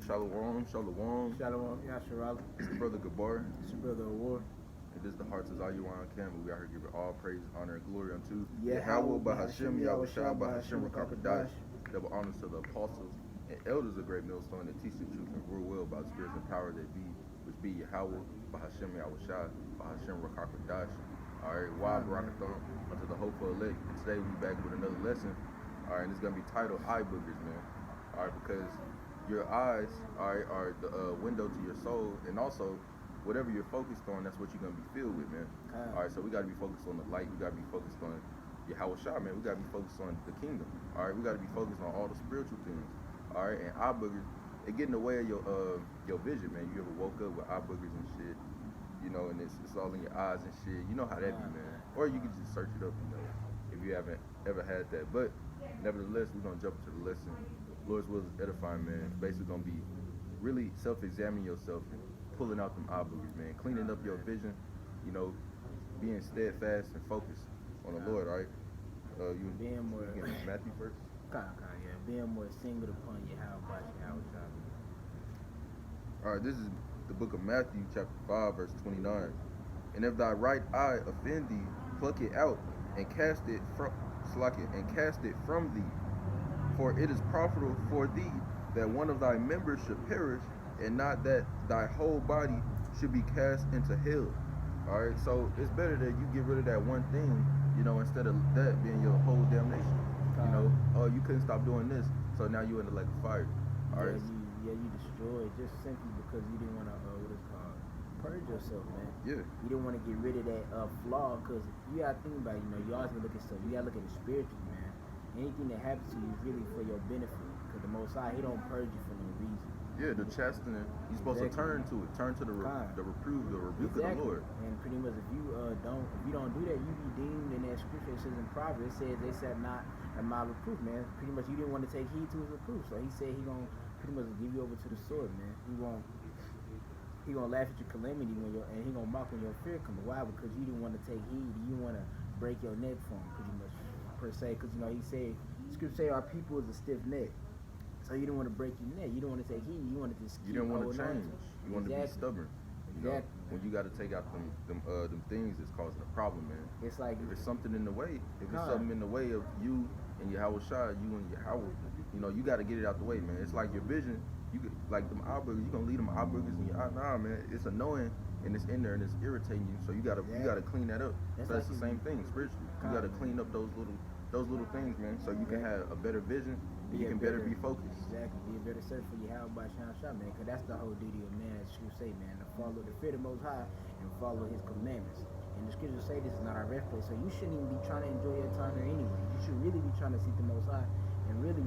Shalom, shalom. Shalom, Yasharala. It's the brother Gabar. It's your brother Award. And this is the Hearts of Zayuan Campbell. We are here giving all praise, honor, and glory unto Yahweh, Bahashim, Yahushua, Bahashim, Bahashim, Rakakadash. Double honors to the apostles and elders of Great Millstone that teach the truth and rule well by the spirits and power that be, which be Yahweh, Bahashim, Yahushua, Bahashim, Rakakadash. Alright, why Barakathon unto the hopeful elect. And today we back with another lesson. Alright, and it's gonna be titled Eye Boogers, man. Alright, because your eyes are the window to your soul, and also whatever you're focused on, that's what you're gonna be filled with, man. Alright, so we gotta be focused on the light. We gotta be focused on Yahushua, man. We gotta be focused on the kingdom. Alright, we gotta be focused on all the spiritual things. Alright, and eye boogers, it get in the way of your vision, man. You ever woke up with eye boogers and shit, you know, and it's all in your eyes and shit. You know how that be, man. Or you can just search it up, you know, if you haven't ever had that. But nevertheless, we're gonna jump into the lesson. Lord's will is edifying, man. It's basically gonna be really self-examining yourself and pulling out them eye boogers, man. Cleaning up your vision, you know, being steadfast and focused on the Lord, all right? You being more Matthew first? Yeah. Being more singled upon Yahweh. Alright, this is the book of Matthew, chapter 5, verse 29. And if thy right eye offend thee, pluck it out and cast it from thee. For it is profitable for thee that one of thy members should perish, and not that thy whole body should be cast into hell. Alright, so it's better that you get rid of that one thing, you know, instead of that being your whole damnation. You know, oh, you couldn't stop doing this, so now you in the lake of fire. Alright. Yeah, you destroyed just simply because you didn't want to, purge yourself, man. Yeah. You didn't want to get rid of that flaw, because you got to think about it, you know, you always look at stuff, you got to look at it spiritually, man. Anything that happens to you is really for your benefit, because the Most High, He don't purge you for no reason. Yeah, the chastening, you're supposed to turn to it, turn to the reprove, the rebuke of the Lord. And pretty much, if you don't do that, you be deemed in that scripture. It says in Proverbs, it says they said not at my reproof, man. Pretty much, you didn't want to take heed to His reproof, so He said He gonna pretty much give you over to the sword, man. He gonna laugh at your calamity and He gonna mock when your fear comes. Why? Because you didn't want to take heed. You didn't want to break your neck for Him, pretty much per se. Because you know He said, Scripture say our people is a stiff neck. So you didn't want to break your neck. You didn't want to take heed. You wanted to just you didn't want to change. You wanted to be stubborn. You know, when you got to take out them things that's causing a problem, man. It's like if it's something in the way, if it's something in the way of you and Yahushua, you and Yahweh, you know, you got to get it out the way, man. It's like your vision. You get like them eye boogers. You gonna leave them eye boogers in your eye? Nah, man. It's annoying and it's in there and it's irritating you. So you gotta clean that up. So that's the same thing spiritually. You gotta clean up those little things, man. So you can have a better vision. You can better be focused. Exactly. Be a better search for Yahweh by Shah, man. Because that's the whole duty of man, as you say, man. To follow the fear of the Most High and follow His commandments. And the scriptures say this is not our rest place. So you shouldn't even be trying to enjoy your time here anyway. You should really be trying to seek the Most High and really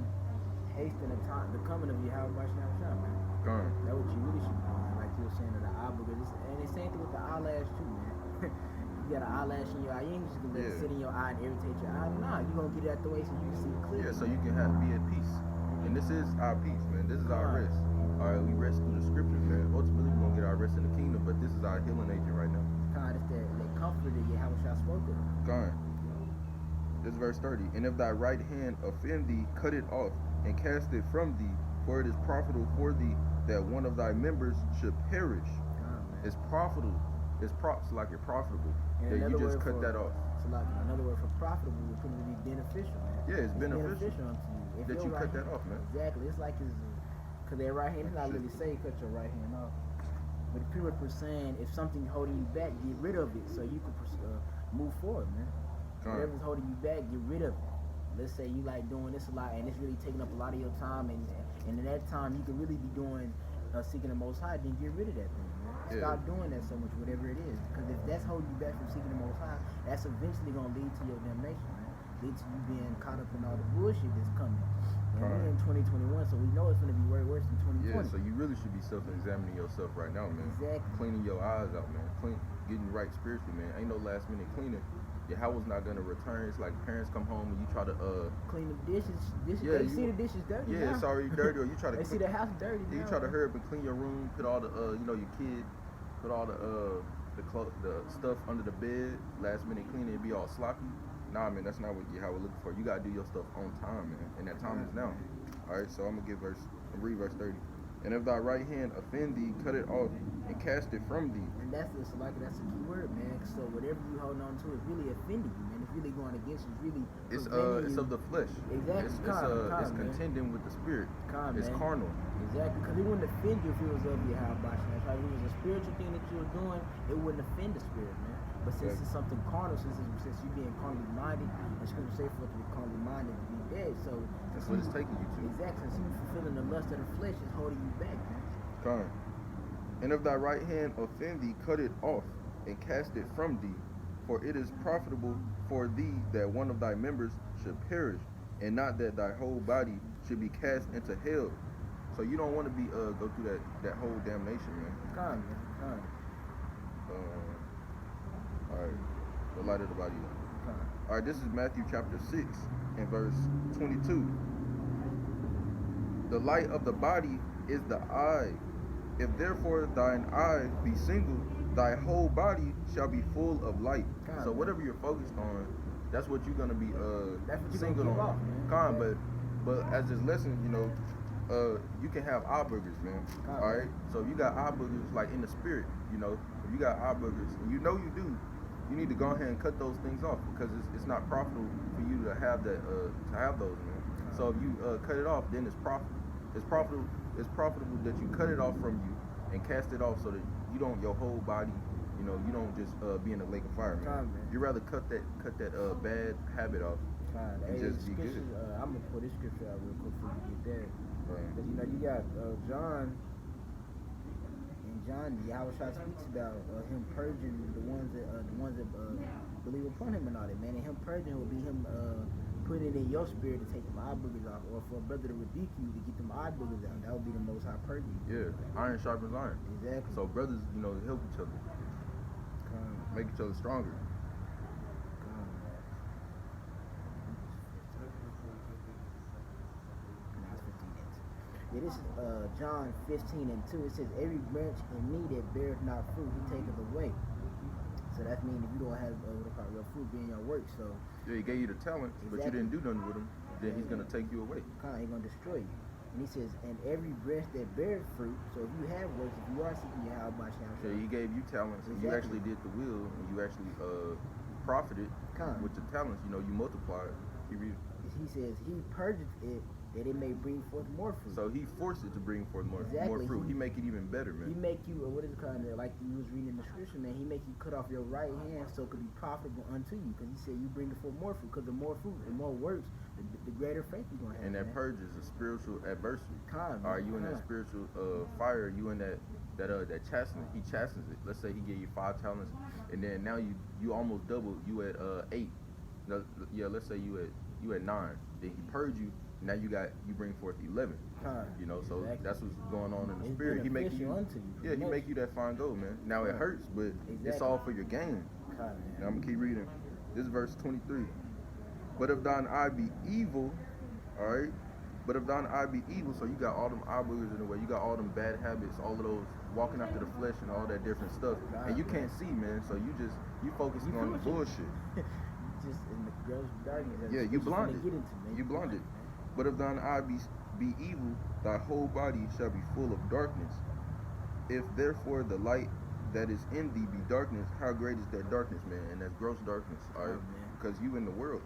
hasten the coming of Yahweh by Shah, man. That's what you really should be doing. Like you were saying, the eye boogers. And the same thing with the eyelash, too, man. You got an eyelash in your eye, you ain't just gonna let it sit in your eye and irritate your eye. Nah, you gonna get it out the way so you can see clearly. Yeah, so you can be at peace. And this is our peace, man. This is our rest. Alright, we rest through the scriptures, man. Ultimately, we're gonna get our rest in the kingdom, but this is our healing agent right now. It's that comfort that Yahweh spoke of. This is verse 30. And if thy right hand offend thee, cut it off and cast it from thee, for it is profitable for thee that one of thy members should perish. It's profitable. It's like you're profitable. That you just cut that off. So like another word for profitable would probably be beneficial, man. Yeah, it's beneficial unto you. that you cut that off, man. Exactly. It's like because their right hand, it's not really say cut your right hand off. But the people are saying if something's holding you back, get rid of it so you can move forward, man. Whatever's holding you back, get rid of it. Let's say you like doing this a lot and it's really taking up a lot of your time, and in that time you can really be doing seeking the Most High, then get rid of that thing, man. Stop doing that so much, whatever it is. Because if that's holding you back from seeking the Most High, that's eventually going to lead to your damnation, man. Lead to you being caught up in all the bullshit that's coming. And we're in 2021, so we know it's going to be way worse than 2020. Yeah, so you really should be self-examining yourself right now, man. Exactly. Cleaning your eyes out, man. Getting right spiritually, man. Ain't no last minute cleaning. Yahweh's not gonna return. It's like parents come home and you try to clean the dishes. Yeah, they see the dishes dirty. Yeah, it's already dirty. Or you try to see the house dirty. You try to hurry up and clean your room. Put all the your kid. Put all the stuff under the bed. Last minute cleaning, it be all sloppy. Nah, man, that's not what Yahweh looking for. You gotta do your stuff on time, man. And that time is now. All right, so I'm gonna read verse 30. And if thy right hand offend thee, cut it off and cast it from thee. And that's a key word, man. So whatever you hold on to is really offending you, man. It's really going against you. It's really It's you. of the flesh. Exactly. It's contending with the spirit. It's man. carnal. Exactly, because it wouldn't offend you if it was of Yahweh. That's right. If it was a spiritual thing that you were doing, it wouldn't offend the spirit, man. But since it's something carnal, since you being carnally minded, and Scripture say for it to be carnally minded to be dead, so that's what it's taking you to. Exactly. Since you fulfilling the lust of the flesh, is holding you back, man. Come. And if thy right hand offend thee, cut it off and cast it from thee, for it is profitable for thee that one of thy members should perish, and not that thy whole body should be cast into hell. So you don't want to be go through that whole damnation, man. Come, man. Come. All right, the light of the body. All right, this is Matthew chapter 6 and verse 22. The light of the body is the eye. If therefore thine eye be single, thy whole body shall be full of light. God, so whatever you're focused on, that's what you're gonna be single on. But as this lesson, you can have eye boogers, man. God, all right. So if you got eye boogers, like in the spirit, if you got eye boogers, and you do, you need to go ahead and cut those things off because it's not profitable for you to have that to have those, man. So if you cut it off, then it's profitable. It's profitable that you cut it off from you and cast it off so that your whole body, you don't just be in a lake of fire, man. You rather cut that bad habit off and just be good. I'm gonna pull this scripture out real quick before you get there. Because you got John. And John, Yahweh speaks about him purging the ones that believe upon him and all that, man. And him purging will be him putting it in your spirit to take them eye boogers off, or for a brother to rebuke you to get them eye boogers out. That would be the most high purging. Yeah, iron sharpens iron. Exactly. So brothers, help each other, make each other stronger. Yeah, this is John 15 and 2. It says, every branch in me that beareth not fruit, he taketh away. So that means if you don't have your fruit being your work. So yeah, he gave you the talent, but you didn't do nothing with them. Then he's gonna take you away. He's gonna destroy you. And he says, and every branch that beareth fruit. So if you have works, if you are seeking Yahweh, so he gave you talents, and you actually did the will, and you actually profited with the talents. You multiplied. He says he purges it that it may bring forth more fruit. So he forced it to bring forth more fruit. He make it even better, man. He make you, what is it called, like you was reading in the scripture, man. He make you cut off your right hand so it could be profitable unto you. Because he said you bring forth more fruit. Because the more fruit, the more works, the greater faith you're going to have. And that purge is a spiritual adversity. Are you in that spiritual fire? You in that chastening? He chastens it. Let's say he gave you 5 talents, and then now you almost double. You at 8. Let's say you at 9. Then he purged you. Now you bring forth 11. So that's what's going on in the spirit. He make you he make you that fine gold, man. Now it hurts, but it's all for your gain. Now I'm gonna keep reading. This is verse 23. But if thine eye be evil, all right. But if thine eye be evil, so you got all them eye boogers in the way. You got all them bad habits, all of those walking after the flesh and all that different stuff, and you can't see, man. So you focusing on the bullshit. Just in the gross darkness. Yeah, you blinded. You blinded. But if thine eye be evil, thy whole body shall be full of darkness. If therefore the light that is in thee be darkness, how great is that darkness, man? And that's gross darkness, all right? Because you in the world.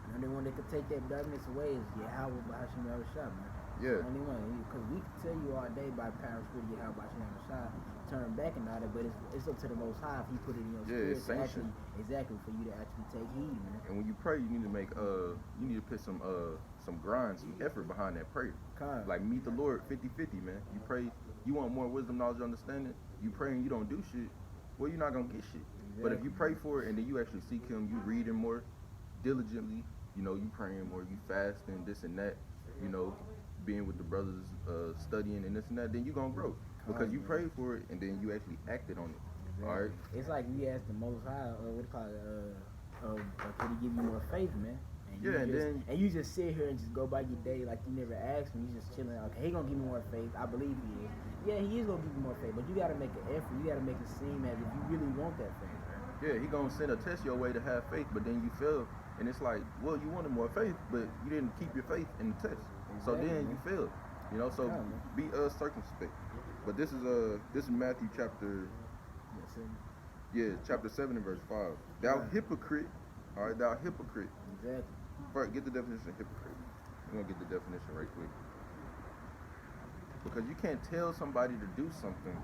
The only one that could take that darkness away is Yahweh B'Hashem Yahushua, man. Yeah. The only one. Because we can tell you all day by power of spirit Yahweh B'Hashem Yahushua, turn back and all that, but it's up to the Most High if He put it in your spirit. It's sanctioned. Exactly, for you to actually take heed, man. And when you pray, you need to make you need to put some grind, some effort behind that prayer. Like meet the Lord 50-50, man. You pray, you want more wisdom, knowledge, understanding. You pray and you don't do shit, well, you're not gonna get shit. Exactly. But if you pray for it and then you actually seek Him, you reading more diligently, you praying more, you fasting, this and that, being with the brothers, studying and this and that, then you gonna grow. Because you prayed for it and then you actually acted on it. Exactly. All right. It's like we asked the Most High, can He give you more faith, man? And you just sit here and just go by your day like you never asked me. You just chilling. Okay, He gonna give me more faith. I believe He is. Yeah, He is gonna give you more faith, but you gotta make an effort. You gotta make it seem as if you really want that faith. Yeah, He gonna send a test your way to have faith, but then you fail, and it's like, well, you wanted more faith, but you didn't keep your faith in the test. Exactly. So then you failed. You know, so man. be circumspect. But this is Matthew chapter chapter 7 and verse 5. Thou hypocrite, all right, thou hypocrite. Exactly. First, get the definition of hypocrite. We're gonna get the definition right quick. Because you can't tell somebody to do something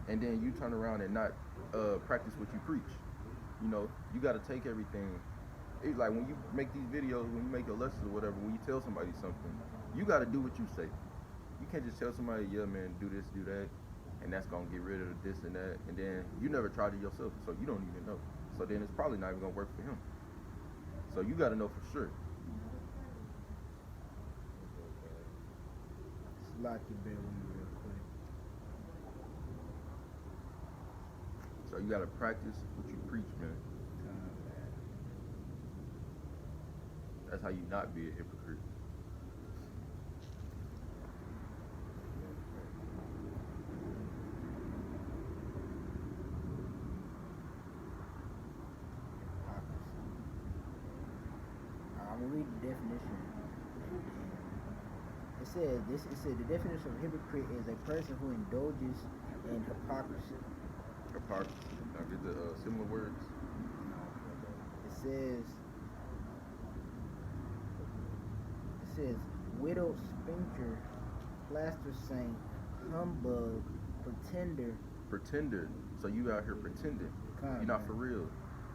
and then you turn around and not practice what you preach. You know, you got to take everything. It's like when you make these videos, when you make your lessons or whatever, when you tell somebody something, you got to do what you say. You can't just tell somebody, yeah, man, do this, do that, and that's going to get rid of this and that, and then you never tried it yourself, so you don't even know. So then it's probably not even going to work for him. So you got to know for sure. Lock your bed with me real quick. So you got to practice what you preach, man. That's how you not be a hypocrite. I'm gonna read the definition. It said the definition of hypocrite is a person who indulges in hypocrisy. Hypocrisy. Now get the similar words. It says widow, spinker, plaster saint, humbug, pretender. Pretender. So you out here pretending. You're not for real.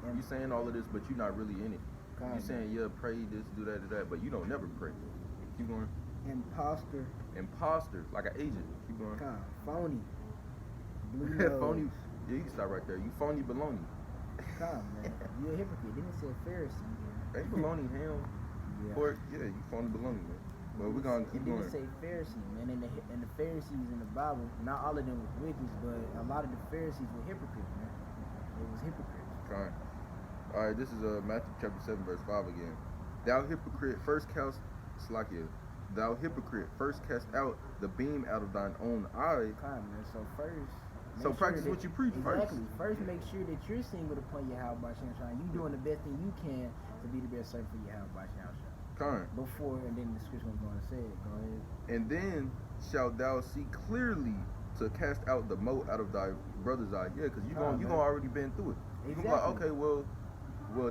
You saying all of this, but you're not really in it. You saying, yeah, pray this, do that, but you don't never pray. Keep going. Imposter. Imposter, like an agent. Keep going. Phony. Blue nose. Phony. Yeah, you can stop right there. You phony baloney. Come man, you a hypocrite. Then it said Pharisee. Ain't baloney ham. Pork. Yeah, you phony baloney, man. Well, we're gonna keep going. It say Pharisee, man. And the Pharisees in the Bible, not all of them were wicked, but a lot of the Pharisees were hypocrites, man. They was hypocrites. Okay. All right, this is Matthew chapter 7, verse 5 again. Thou hypocrite, first cast Slakia. Thou hypocrite, first cast out the beam out of thine own eye. Come man. So first. So practice what you preach first. Exactly. First, make sure that you're single upon your house by Shine. You doing the best thing you can to be the best servant for your house by Shine. Before, and then the scripture was going to say it. Go ahead. And then shalt thou see clearly to cast out the mote out of thy brother's eye. Yeah, because you gonna already been through it. Exactly. You gonna be like, okay, well,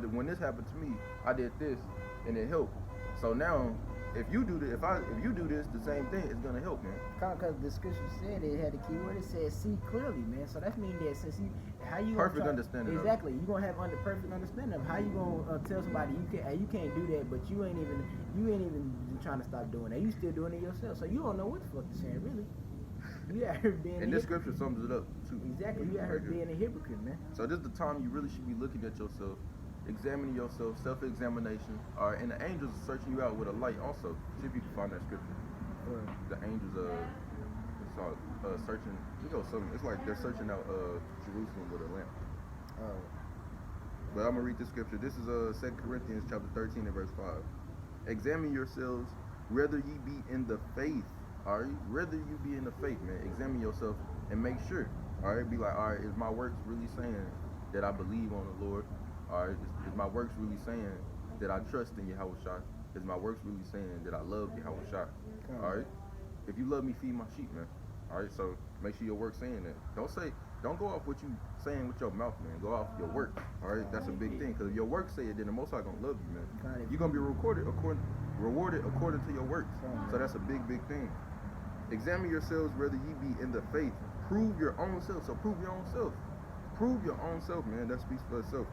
when this happened to me, I did this, and it helped. So now, if you do this, the same thing, it's gonna help, man. Because the scripture said it had a key word. It said see clearly, man. So that means that since how you perfect understanding. Exactly, you gonna have perfect understanding of how you gonna tell somebody you can't do that, but you ain't even trying to stop doing that. You still doing it yourself. So you don't know what the fuck you're saying, really. You out here being. And this scripture sums it up too. Exactly, you out here being a hypocrite, man. So this is the time you really should be looking at yourself. Examining yourself, self-examination, and the angels are searching you out with a light also. See if you can find that scripture. The angels searching, it's like they're searching out Jerusalem with a lamp. But I'm going to read this scripture. This is 2 Corinthians chapter 13 and verse 5. Examine yourselves, whether ye be in the faith, all right? Whether you be in the faith, man. Examine yourself and make sure, all right? Be like, all right, is my works really saying that I believe on the Lord? All right, is my works really saying that I trust in Yahweh Shai? Is my works really saying that I love Yahweh Shai? All right, if you love me, feed my sheep, man. All right, so make sure your work's saying that. Don't go off what you saying with your mouth, man. Go off your work. All right, that's a big thing. Because if your work say it, then the Most High gonna love you, man. You're gonna be rewarded according to your works. So that's a big thing. Examine yourselves whether ye be in the faith. Prove your own self. So prove your own self. Prove your own self, man. That speaks for itself.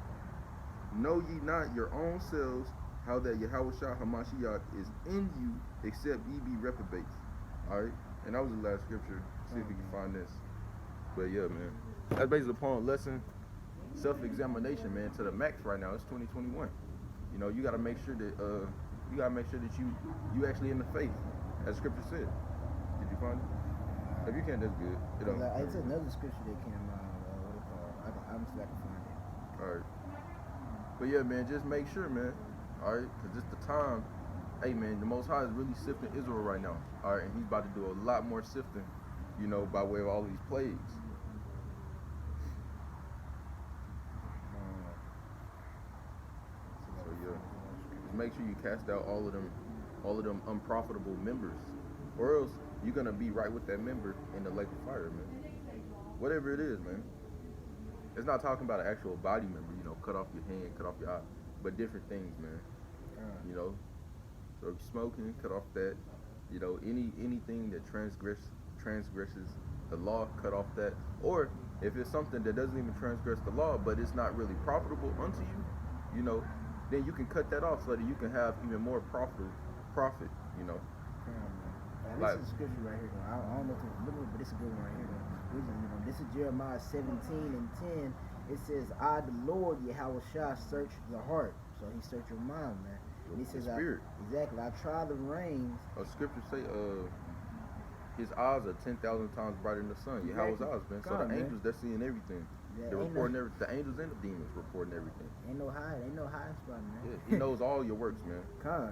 Know ye not your own selves how that Yahweh Shah HaMashiach is in you, except ye be reprobates. Alright? And that was the last scripture. See if we can find this. But yeah, man. That's based upon lesson self-examination, man, to the max right now. It's 2021. You know, you gotta make sure that you actually in the faith, as scripture said. Did you find it? If you can't, that's good. It's another scripture that came out. I'm still can find it. Alright. But yeah, man, just make sure, man. All right, because it's the time. Hey, man, the Most High is really sifting Israel right now. All right, and he's about to do a lot more sifting, you know, by way of all these plagues. So yeah, just make sure you cast out all of them unprofitable members, or else you're gonna be right with that member in the lake of fire, man. Whatever it is, man. It's not talking about an actual body member, cut off your hand, cut off your eye, but different things, man. You know, so if you're smoking, cut off that. Anything that transgresses the law, cut off that. Or if it's something that doesn't even transgress the law, but it's not really profitable unto you, then you can cut that off so that you can have even more profit. This is a scripture right here, though. I don't know if it's literal, but it's a good one right here, though. This is Jeremiah 17:10. It says, I, the Lord, Yahweh Shah, search the heart. So he searched your mind, man. And he says, spirit. Exactly. I try the reins. Scripture say, his eyes are 10,000 times brighter than the sun. Yahweh's eyes, man. So the angels, they're seeing everything. They're reporting everything. The angels and the demons reporting everything. Ain't no hiding spot, man. Yeah, he knows all your works, man.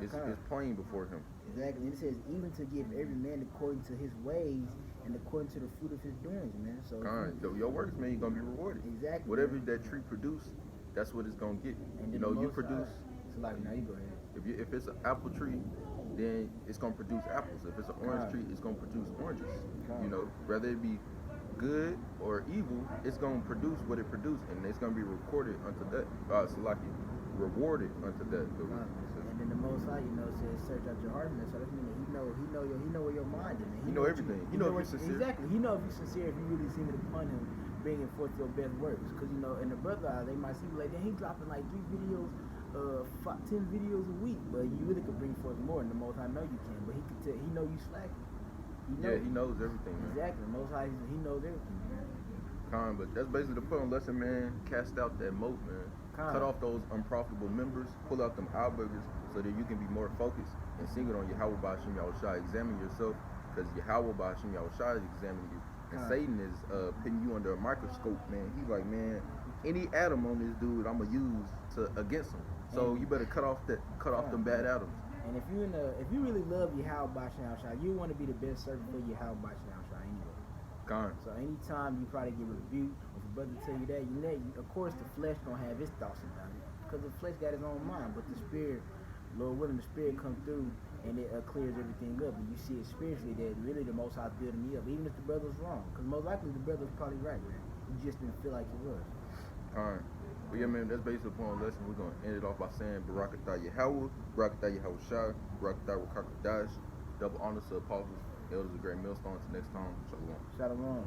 It's plain before him. Exactly. And it says, even to give every man according to his ways and according to the fruit of his doings, man. So your works, man, you're gonna be rewarded. Exactly. Whatever that tree produce, that's what it's gonna get. And you produce. So like, now you go ahead. If it's an apple tree, then it's gonna produce apples. If it's an orange tree, it's gonna produce oranges. Whether it be good or evil, it's gonna produce what it produces, and it's gonna be recorded unto that. Rewarded unto that. And then the Most High, says, search out your heart, man. So that means he know where your mind is, man. He know everything. He know if you're sincere. Exactly. He know if you're sincere, if you really seem upon him, bringing forth your best works. Because in the brother eye, they might see like, then he dropping like 3 videos. 10 videos a week, but you really could bring forth more, and the Most High know you can. But he could tell, he know you slacking. He knows everything, man. Exactly. The Most High, he knows everything, man. But that's basically the point on lesson, man. Cast out that moat, man. Cut off those unprofitable members. Pull out them eye boogers so that you can be more focused and sing it on Yahweh Ba'Hashem Yahushua. Examine yourself, because Yahweh Ba'Hashem Yahushua is examining you. And Satan is putting you under a microscope, man. He's like, man, any atom on this dude, I'm gonna use against him. So you better cut off them bad atoms. And if you really love Yahweh Ba'Hashem Yahushua, you want to be the best servant for Yahweh Ba'Hashem Yahushua anyway. So anytime you probably get rebuked, if a brother tell you that, of course the flesh gonna have its thoughts about it, because the flesh got his own mind, but the spirit, Lord willing, the spirit come through and it clears everything up, and you see it spiritually that really the Most High building me up, even if the brother's wrong, because most likely the brother's probably right, man. You just didn't feel like it was. But yeah, man, that's based upon a lesson. We're going to end it off by saying Barakatah Yahweh, Barakatah Yahushua, Barakatah Rakakadash, double honors to apostles, elders of great millstones. Next time, Shalom. Shalom.